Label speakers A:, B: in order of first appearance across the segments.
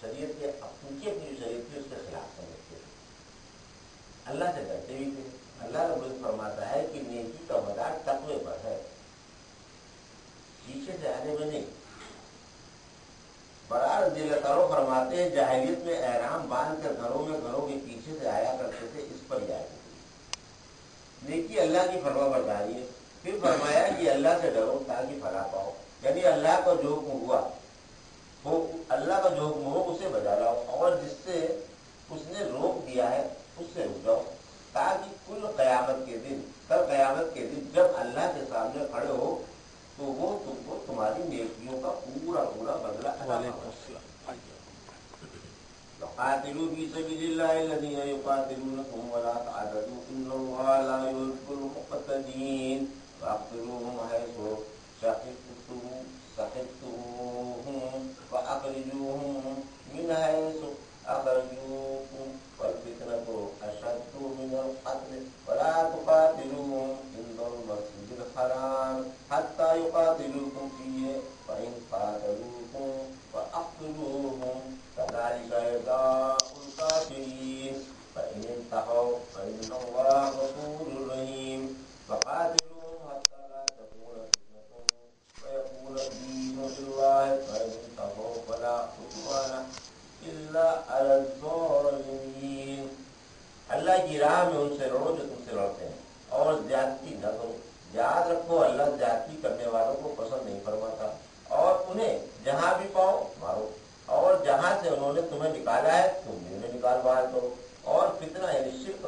A: شریعت کے اپنی جو شریعت تھی اس کے خلاف سمجھتے تھے، اللہ سے ڈرتے بھی تھے۔ اللہ رب العزت فرماتا ہے کہ نیکی کا مدار تقوی پر ہے، پیچھے سے آنے میں نہیں۔ برار رضی اللہ تعالیٰ فرماتے ہیں جاہلیت میں احرام باندھ کر گھروں کے پیچھے سے آیا کرتے تھے، اس پر آتی تھی۔ نیکی اللہ کی فرما برداری ہے۔ پھر فرمایا کہ اللہ سے ڈرو تاکہ فلاح پاؤ، یعنی اللہ کا جو حکم ہوا وہ اللہ کا جو حکم ہو اسے بجا لاؤ، اور جس سے اس نے روک دیا ہے اس سے رک جاؤ، تاکہ کل قیامت کے دن، کل قیامت کے دن جب اللہ کے سامنے کھڑے ہو تو وہ تم کو تمہاری نیکیوں کا پورا بدلہ عطا فرمائے۔ وقاتلوا فی سبیل اللہ الذین یقاتلونکم ولا تعتدوا ان اللہ لا یحب المعتدین واقتلوہم حیث ثقفتموہم واخرجوہم من حیث اخرجوکم والفتنة اشد من القتل ولا تقاتلوہم عند المسجد الحرام حتى يقاتلوكم فيه فإن قاتلوكم فاقتلوهم كذلك جزاء الكافرين فإن انتهوا فإن الله غفور رحيم وقاتلوهم حتى لا تكون فتنة ويكون الدين لله فإن انتهوا فلا عدوان إلا على الظالمين۔ اللہ کی راہ میں ان سے لڑو جو تم سے لڑتے ہیں، اور زیادتی نہ کرو۔ یاد رکھو اللہ زیادتی کرنے والوں کو پسند نہیں فرماتا، اور انہیں جہاں بھی پاؤ مارو، اور جہاں سے انہوں نے تمہیں نکالا ہے تم بھی انہیں نکال باہر کرو۔ اور فتنہ یعنی شرک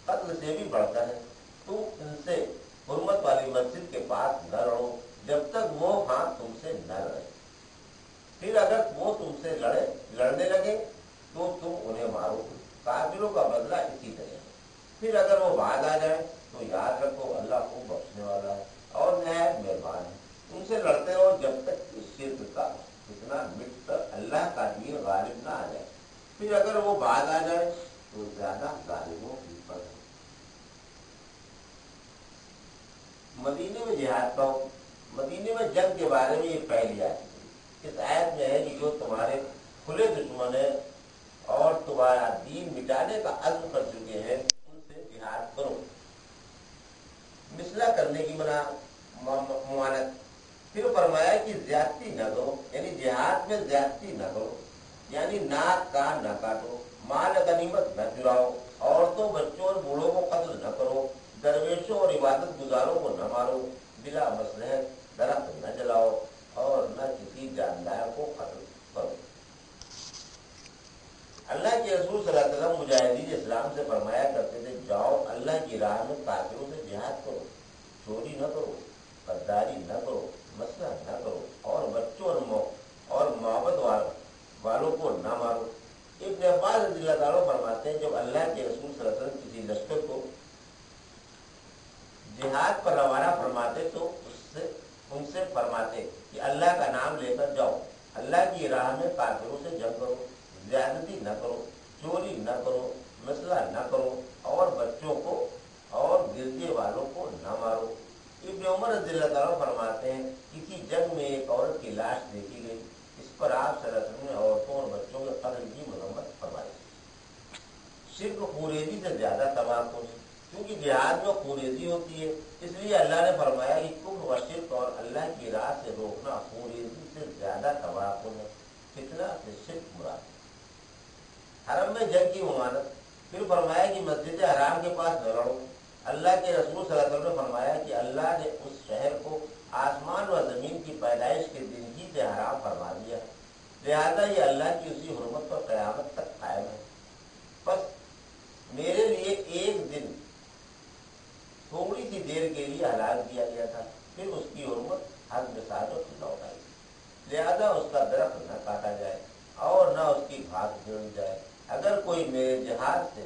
A: قتل سے بھی بڑھتا ہے۔ تم ان سے حرمت والی مسجد کے پاس نہ لڑو جب تک وہ ہاتھ تم سے نہ لڑے، پھر اگر وہ تم سے لڑنے لگے تو تم انہیں مارو۔ کافروں کا بدلہ اسی طرح ہے۔ پھر اگر وہ باز آ جائے تو یاد رکھو اللہ کو بخشنے والا ہے اور نہایت مہربان ہے۔ ان سے لڑتے رہو جب تک اس شرک کا فتنہ مٹ کر اللہ کا دین غالب نہ آ جائے، پھر اگر وہ باز آ جائے تو زیادہ ظالموں کی پر ہے۔ مدینے میں جہاد کا حکم، مدینے میں جنگ کے بارے میں یہ پہلی آیت ہے۔ اس آیت میں ہے کہ جو تمہارے کھلے دشمن ہیں اور تمہارا دین مٹانے کا عزم کر چکے ہیں ان سے جہاد کرو۔ مثلا کرنے کی ممانت۔ پھر فرمایا کہ زیادتی نہ کرو، یعنی جہاد میں زیادتی نہ کرو، یعنی ناک کان نہ کاٹو، مال غنیمت نہ چراؤ، عورتوں بچوں اور بوڑھوں کو قتل نہ کرو، درویشوں اور عبادت گزاروں کو نہ مارو، بلا مصلحت درخت نہ جلاؤ، اور نہ کسی جاندار کو قتل کرو۔ اللہ کے رسول صلی اللہ علیہ وسلم مجاہدین اسلام سے فرمایا کرتے تھے جاؤ اللہ کی راہ میں کافروں سے جہاد کرو، چوری نہ کرو، غداری نہ کرو، مسئلہ نہ کرو، اور بچوں اور محبت والوں کو نہ مارو۔ ابن عباس رضی اللہ تعالیٰ فرماتے ہیں جب اللہ کے رسول صلی اللہ علیہ وسلم کسی لشکر کو جہاد پر روانہ فرماتے تو ان سے فرماتے کہ اللہ کا نام لے کر جاؤ، اللہ کی راہ میں کافروں سے جنگ کرو، زیادتی نہ کرو، چوری نہ کرو، مسئلہ نہ کرو، اور بچوں کو اور گرجے والوں کو نہ مارو۔ ابن عمر رضی اللہ تعالیٰ فرماتے ہیں کسی جنگ میں ایک عورت کی لاش دیکھی گئی، اس پر آپ صلی اللہ علیہ وسلم نے عورتوں اور بچوں کے قتل کی مذمت فرمائی۔ شرک خوریزی سے زیادہ تباہ کن ہے، کیونکہ جہاد میں خوریزی ہوتی ہے، اس لیے اللہ نے فرمایا کہ کفر و شرک اور اللہ کی راہ سے روکنا خوریزی سے زیادہ تباہ کن ہے۔ فتنہ سے شرک مراد ہے۔ حرم میں جنگ کی ممانت۔ پھر فرمایا کہ مسجد حرام کے پاس نہ لڑو۔ اللہ کے رسول صلی اللہ علیہ وسلم نے فرمایا کہ اللہ نے اس شہر کو آسمان و زمین کی پیدائش کے دن ہی سے حرام فرما دیا، لہذا یہ اللہ کی اسی حرمت پر قیامت تک قائم ہے۔ بس میرے لیے ایک دن تھوڑی سی دیر کے لیے حلال کیا گیا تھا، پھر اس کی حرمت حد مساجد سے لوٹ آئی، لہذا اس کا درخت نہ کاٹا جائے اور نہ اس کی گھاس جڑ جائے۔ اگر کوئی میرے جہاد سے